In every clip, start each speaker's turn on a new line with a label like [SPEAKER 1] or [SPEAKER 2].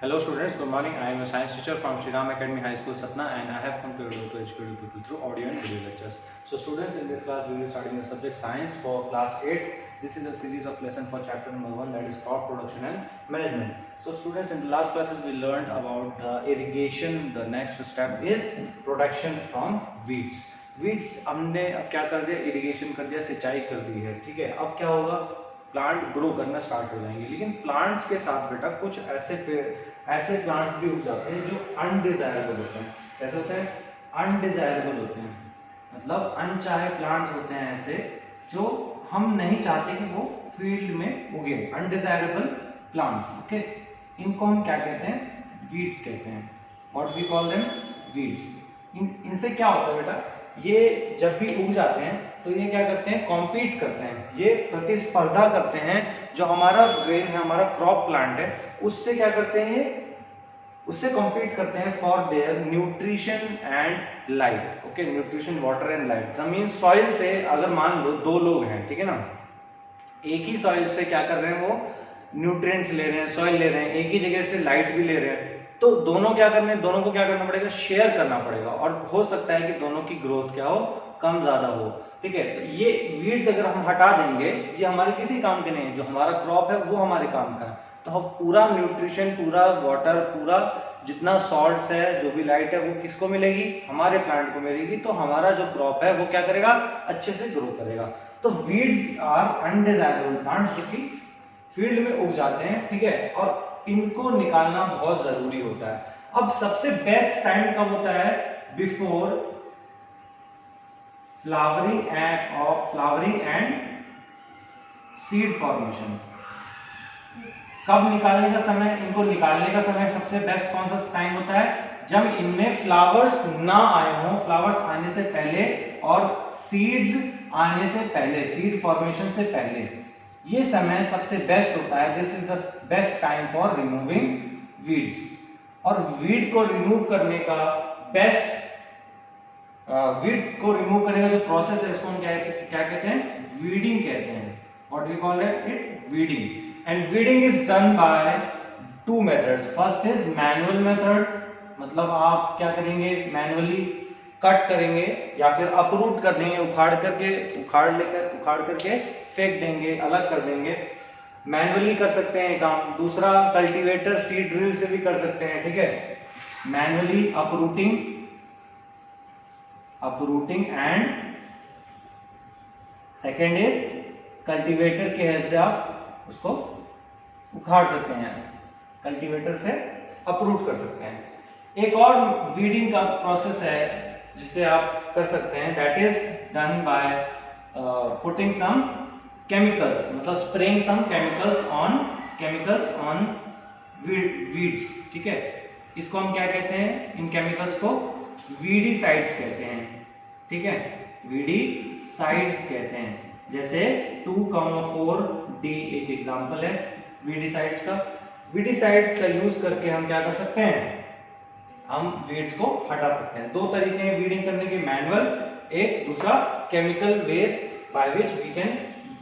[SPEAKER 1] Hello students, good morning. I am a science teacher from Shri Ram Academy High School Satna, and I have come to educate you people through audio and video lectures. So students, in this class we will be starting the subject science for class 8. This is a series of lesson for chapter number 1, that is crop production and management. So students, in the last classes we learned about the irrigation. The next step is protection from weeds. Weeds हमने अब क्या कर दिया, irrigation कर दिया, सिंचाई कर दी है, ठीक है। अब क्या होगा, प्लांट ग्रो करना स्टार्ट हो जाएंगे। लेकिन प्लांट्स के साथ बेटा कुछ ऐसे प्लांट्स भी उग जाते हैं जो अनडिजायरेबल होते हैं। कैसे होते हैं? अनडिजायरेबल होते हैं, मतलब अनचाहे प्लांट्स होते हैं ऐसे जो हम नहीं चाहते कि वो फील्ड में उगे, अनडिजायरेबल प्लांट्स। ओके, इनको हम क्या कहते हैं? वीड्स कहते हैं। What we call them? Weeds. इनसे क्या होता है बेटा, ये जब भी उग जाते हैं तो ये क्या करते हैं? कॉम्पीट करते हैं, ये प्रतिस्पर्धा करते हैं। जो हमारा ग्रेन है, हमारा क्रॉप प्लांट है, उससे क्या करते हैं? ये उससे कॉम्पीट करते हैं for their nutrition and light. Okay, nutrition, water and light. जमीन, सॉइल से अगर मान लो दो लोग हैं, ठीक है ना, एक ही सॉइल से क्या कर रहे हैं, वो न्यूट्रिएंट्स ले रहे हैं, सॉइल ले रहे हैं, एक ही जगह से लाइट भी ले रहे हैं, तो दोनों क्या करने, दोनों को क्या करना पड़ेगा? शेयर करना पड़ेगा। और हो सकता है कि दोनों की ग्रोथ क्या हो, कम ज्यादा हो, ठीक है। तो ये वीड्स अगर हम हटा देंगे, ये हमारे किसी काम के नहीं है। जो हमारा क्रॉप है वो हमारे काम का है, तो हम पूरा न्यूट्रिशन, पूरा वाटर, पूरा जितना सॉल्ट्स है, जो भी लाइट है, वो किसको मिलेगी? हमारे प्लांट को मिलेगी। तो हमारा जो क्रॉप है वो क्या करेगा? अच्छे से ग्रो करेगा। तो वीड्स आर अनडिजायरेबल प्लांट्स जो कि फील्ड में उग जाते हैं, ठीक है, और इनको निकालना बहुत जरूरी होता है। अब सबसे बेस्ट टाइम कब होता है? Before flowering and seed formation. कब निकालने का समय, इनको निकालने का समय सबसे बेस्ट कौन सा टाइम होता है? जब इनमें फ्लावर्स ना आए हों, फ्लावर्स आने से पहले और सीड्स आने से पहले, सीड फॉर्मेशन से पहले, ये समय सबसे बेस्ट होता है। This is the best time for removing weeds. और वीड को रिमूव करने का वीड को रिमूव करने का जो प्रोसेस है, इसको हम क्या कहते हैं? वीडिंग कहते हैं। What we call it? Weeding. And weeding is done by two methods. First is manual method, मतलब आप क्या करेंगे? मैनुअली कट करेंगे या फिर अपरूट कर देंगे, उखाड़ करके फेंक देंगे, अलग कर देंगे। मैनुअली कर सकते हैं काम। दूसरा, कल्टीवेटर, सीड ड्रिल से भी कर सकते हैं, ठीक है। Manually uprooting and second is cultivator की हेल्प से आप उसको उखाड़ सकते हैं, कल्टीवेटर से अपरूट कर सकते हैं। एक और वीडिंग का प्रोसेस है जिससे आप कर सकते हैं, that is done by putting some chemicals, मतलब spraying some chemicals on weeds, ठीक है। इसको हम क्या कहते हैं? इन केमिकल्स को वीडीसाइड्स कहते हैं, ठीक है, वीडीसाइड्स कहते हैं। जैसे 2,4-D एक एग्जांपल है वीडीसाइड्स का। वीडीसाइड्स का यूज करके हम क्या कर सकते हैं? हम वीड्स को हटा सकते हैं। दो तरीके हैं वीडिंग करने के, मैनुअल एक, दूसरा chemical ways by which we can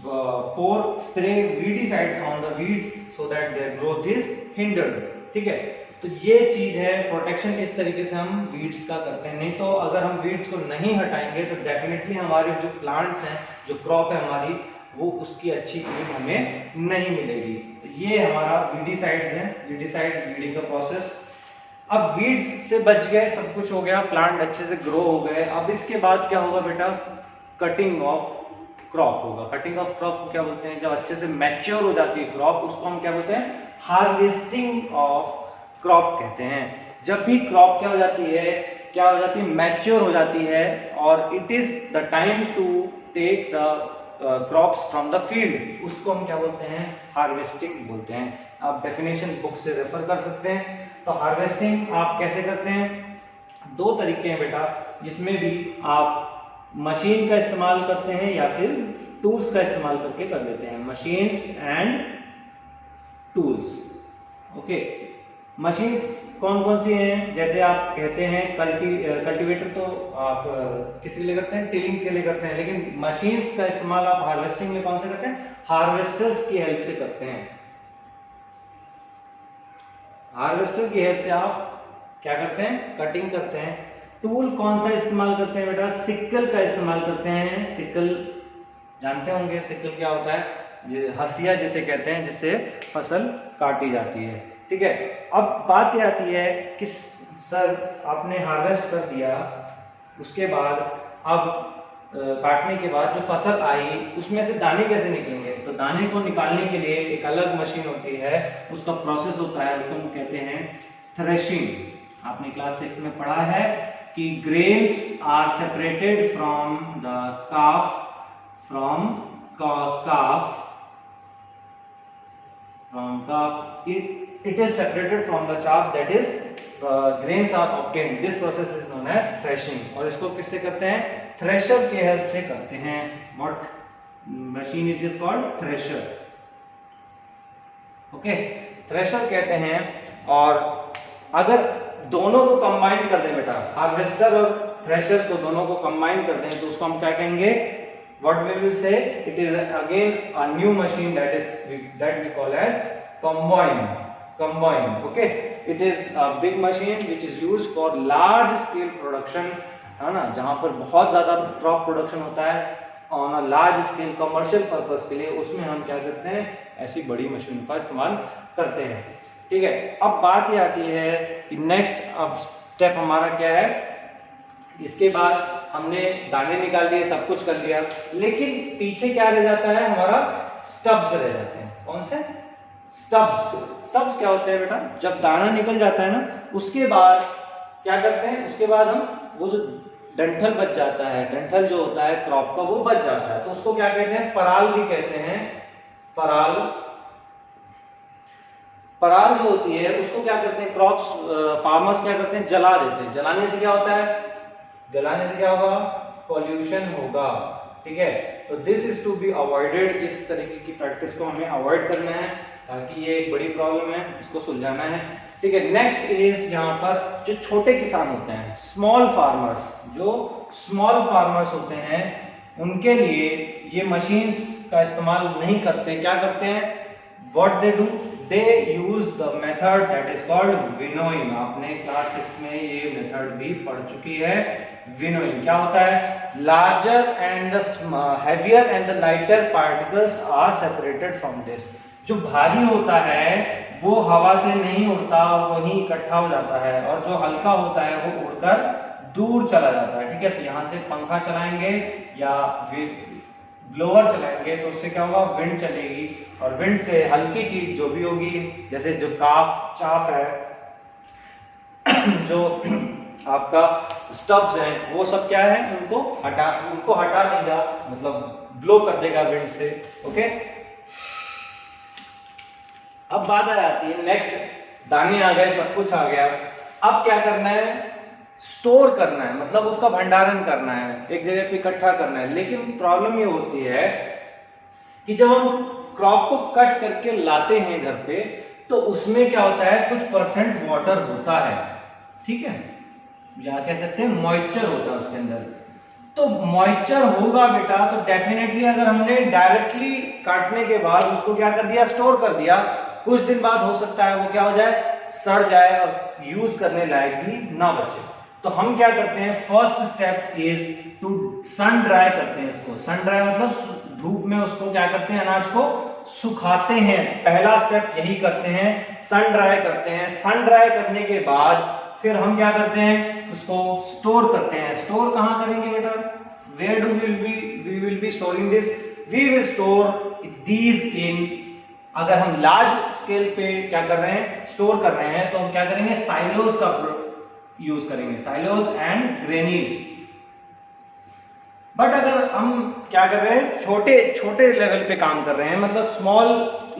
[SPEAKER 1] spray weedicides on the weeds so that their growth is hindered, ठीक है। तो ये चीज है प्रोटेक्शन, इस तरीके से हम वीड्स का करते हैं। नहीं तो अगर हम वीड्स को नहीं हटाएंगे तो डेफिनेटली हमारे जो प्लांट्स हैं, जो क्रॉप है हमारी, वो उसकी अच्छी ग्रोथ हमें नहीं मिलेगी। तो ये हमारा वीडीसाइड्स है, वीडीसाइड्स वीडिंग का प्रोसेस। अब वीड्स से बच गए, सब कुछ हो गया, प्लांट अच्छे से ग्रो हो गए। अब इसके बाद क्या होगा बेटा? कटिंग ऑफ क्रॉप होगा। कटिंग ऑफ क्रॉप को क्या बोलते हैं? जब अच्छे से मैच्योर हो जाती है क्रॉप, उसको हम क्या बोलते हैं? हार्वेस्टिंग ऑफ क्रॉप कहते हैं। जब भी क्रॉप क्या हो जाती है? मैच्योर हो जाती है, और it is the time to take the crops from the field, उसको हम क्या बोलते हैं? हार्वेस्टिंग बोलते हैं। आप डेफिनेशन बुक से रेफर कर सकते हैं। तो हार्वेस्टिंग आप कैसे करते हैं? दो तरीके हैं बेटा, इसमें भी आप मशीन का इस्तेमाल करते हैं या फिर टूल्स का इस्तेमाल करके कर लेते हैं। Machines and tools, okay. Machines कौन कौन सी हैं? जैसे आप कहते हैं कल्टीवेटर, तो आप किस लिए करते हैं? टिलिंग के लिए करते हैं। लेकिन मशीन्स का इस्तेमाल आप हार्वेस्टिंग में कौन से करते हैं? हार्वेस्टर्स की हेल्प से करते हैं। हार्वेस्टर की हेल्प से आप क्या करते हैं, कटिंग करते हैं। टूल कौन सा इस्तेमाल करते हैं बेटा, सिकल का इस्तेमाल करते हैं। सिकल जानते होंगे, सिकल क्या होता है, हसिया जिसे कहते हैं, जिससे फसल काटी जाती है। ठीक है, अब बात यह आती है कि सर आपने हार्वेस्ट कर दिया, उसके बाद अब काटने के बाद जो फसल आई उसमें से दाने कैसे निकलेंगे, तो दाने को निकालने के लिए एक अलग मशीन होती है, उसका प्रोसेस होता है, उसको हम कहते हैं थ्रेशिंग। आपने क्लास 6 में पढ़ा है कि grains are separated from the chaff, it is separated from the chaff, that is grains are obtained. This process is known as threshing। और इसको किससे करते हैं, थ्रेशर के हेल्प से करते हैं। What machine it is called, thresher. Okay, thresher कहते हैं। और अगर दोनों को कंबाइन कर दें बेटा, हार्वेस्टर और थ्रेशर को दोनों को कंबाइन कर दें, तो उसको हम क्या कहेंगे, what we will say, it is again a new machine that we call as combine। Okay, it is a big machine which is used for large scale production, है ना, जहां पर बहुत ज्यादा क्रॉप प्रोडक्शन होता है on a large scale commercial purpose के लिए, उसमें हम क्या करते हैं, ऐसी बड़ी मशीनों का इस्तेमाल करते हैं। ठीक है, अब बात ये आती है कि नेक्स्ट अब स्टेप हमारा क्या है, इसके बाद हमने दाने निकाल दिए, सब कुछ कर लिया, लेकिन पीछे क्या रह जाता है, हमारा स्टब्स रह जाते हैं। कौन से स्टब्स क्या होते हैं बेटा, जब दाना निकल जाता है ना, उसके बाद क्या करते हैं, उसके बाद हम वो जो डंठल बच जाता है, डंठल जो होता है क्रॉप का, वो बच जाता है, तो उसको क्या कहते हैं, पराल भी कहते हैं। पराल जो होती है उसको क्या करते हैं, क्रॉप्स फार्मर्स क्या करते हैं, जला देते हैं। जलाने से क्या होता है, जलाने से क्या होगा, पॉल्यूशन होगा। ठीक है, तो this is to be avoided. इस तरीके की प्रैक्टिस को हमें अवॉइड करना है, ताकि ये एक बड़ी प्रॉब्लम है, इसको सुलझाना है। ठीक है, नेक्स्ट इज यहाँ पर जो छोटे किसान होते हैं, स्मॉल फार्मर्स, जो स्मॉल फार्मर्स होते हैं, उनके लिए ये मशीन्स का इस्तेमाल नहीं करते। क्या करते हैं, what they do, they use the method that is called winnowing. आपने क्लास 6 में ये मेथड भी पढ़ चुकी है। विनोइंग क्या होता है, larger and the heavier and the lighter particles are separated from this. जो भारी होता है वो हवा से नहीं उड़ता, वहीं इकट्ठा हो जाता है, और जो हल्का होता है वो उड़कर दूर चला जाता है। ठीक है, तो यहाँ से पंखा चलाएंगे या ब्लोअर चलाएंगे तो उससे क्या होगा, विंड चलेगी, और विंड से हल्की चीज जो भी होगी, जैसे जो चाफ है, जो आपका स्टब्स हैं, वो सब क्या है, उनको हटा देगा, मतलब ब्लो कर देगा विंड से। ओके, अब बात आ जाती है नेक्स्ट, दाने आ गए, सब कुछ आ गया, अब क्या करना है, स्टोर करना है, मतलब उसका भंडारण करना है, एक जगह पे इकट्ठा करना है। लेकिन प्रॉब्लम ये होती है कि जब हम क्रॉप को कट करके लाते हैं घर पे, तो उसमें क्या होता है, कुछ परसेंट वाटर होता है। ठीक है, या कह सकते हैं मॉइस्चर होता है उसके अंदर। तो मॉइस्चर होगा बेटा, तो डेफिनेटली अगर हमने डायरेक्टली काटने के बाद उसको क्या कर दिया, स्टोर कर दिया, कुछ दिन बाद हो सकता है वो क्या हो जाए, सड़ जाए और यूज करने लायक भी ना बचे। तो हम क्या करते हैं, first step is to sun dry करते हैं इसको। सन ड्राई मतलब धूप में उसको क्या करते हैं, अनाज को सुखाते हैं। पहला स्टेप यही करते हैं, सन ड्राई करते हैं। सन ड्राई करने के बाद फिर हम क्या करते हैं, उसको स्टोर करते हैं। स्टोर कहां करेंगे बेटा, where do we will be storing this, we will store these in, अगर हम लार्ज स्केल पे क्या कर रहे हैं, स्टोर कर रहे हैं, तो हम क्या करेंगे, साइलोज का यूज करेंगे, साइलोज एंड ग्रेनीज। बट अगर हम क्या कर रहे हैं, छोटे लेवल पे काम कर रहे हैं, मतलब स्मॉल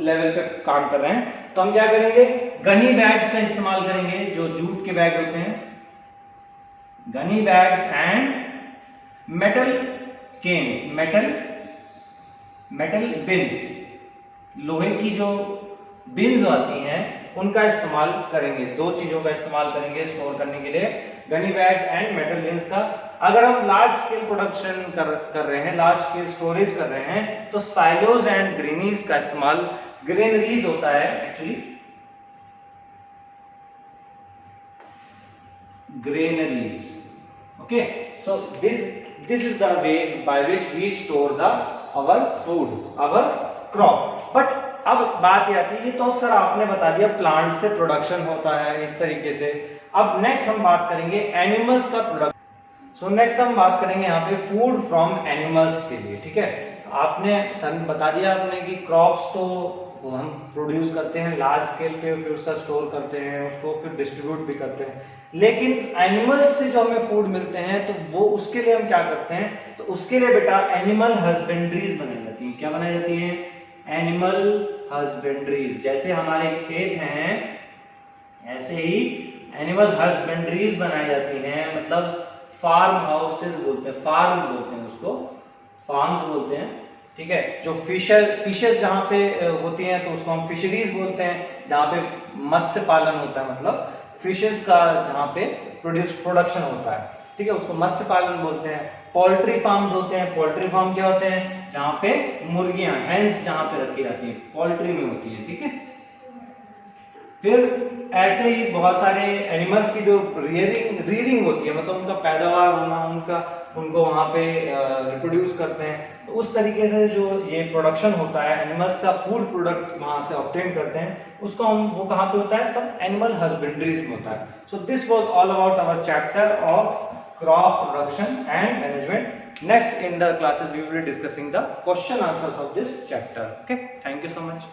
[SPEAKER 1] लेवल पे काम कर रहे हैं, तो हम क्या करेंगे, गनी बैग्स का इस्तेमाल करेंगे, जो जूट के बैग होते हैं, gunny bags and metal cans, metal bins, लोहे की जो बिन्स आती हैं उनका इस्तेमाल करेंगे। दो चीजों का इस्तेमाल करेंगे स्टोर करने के लिए, Ghani bags and metal beans का। अगर हम लार्ज स्केल प्रोडक्शन कर रहे हैं, लार्ज स्केल स्टोरेज कर रहे हैं, तो साइलोज एंड ग्रेनीज का इस्तेमाल, ग्रेनरीज होता है actually, granaries. Okay, so this is the way by which we store our food, our crop. But अब बात ये आती है, तो सर आपने बता दिया प्लांट से प्रोडक्शन होता है इस तरीके से। अब नेक्स्ट हम बात करेंगे एनिमल्स का प्रोडक्शन। सो नेक्स्ट हम बात करेंगे यहाँ पे फूड फ्रॉम एनिमल्स के लिए, ठीक है। तो आपने सर बता दिया आपने कि क्रॉप्स तो हम प्रोड्यूस करते हैं लार्ज स्केल पे, फिर उसका स्टोर करते हैं, उसको फिर डिस्ट्रीब्यूट भी करते हैं, लेकिन एनिमल्स से जो हमें फूड मिलते हैं तो वो उसके लिए हम क्या करते हैं, तो उसके लिए बेटा एनिमल हस्बेंड्रीज बनाई जाती हैं। क्या बनाई जाती है? एनिमल हस्बेंड्रीज। जैसे हमारे खेत हैं ऐसे ही एनिमल हस्बेंड्रीज बनाई जाती हैं, मतलब फार्म हाउसेस बोलते हैं, फार्म बोलते हैं उसको, फार्म्स बोलते हैं, ठीक है। जो फिशेस जहाँ पे होती हैं तो उसको हम फिशरीज बोलते हैं, जहाँ पे मत्स्य पालन होता है, मतलब फिशेस का जहाँ पे प्रोडक्शन होता है, ठीक है, उसको मत्स्य पालन बोलते हैं। पोल्ट्री फार्म्स होते हैं, पोल्ट्री फार्म क्या होते हैं? जहाँ पे मुर्गियां, हेंस जहाँ पे रखी जाती हैं, पोल्ट्री में होती है, ठीक है। फिर ऐसे ही बहुत सारे एनिमल्स की जो रीयरिंग होती है, मतलब उनका पैदावार होना, उनको वहाँ पे रिप्रोड्यूस करते हैं, तो उस तरीके से जो ये प्रोडक्शन होता है एनिमल्स का, फूड प्रोडक्ट वहाँ से ऑब्टेन करते हैं, उसको हम वो कहाँ पे होता है? सब एनिमल हस्बेंड्रीज में होता है। So this was all about our chapter of crop production and management. Next in the classes we will be discussing the question answers of this chapter. Okay, thank you so much.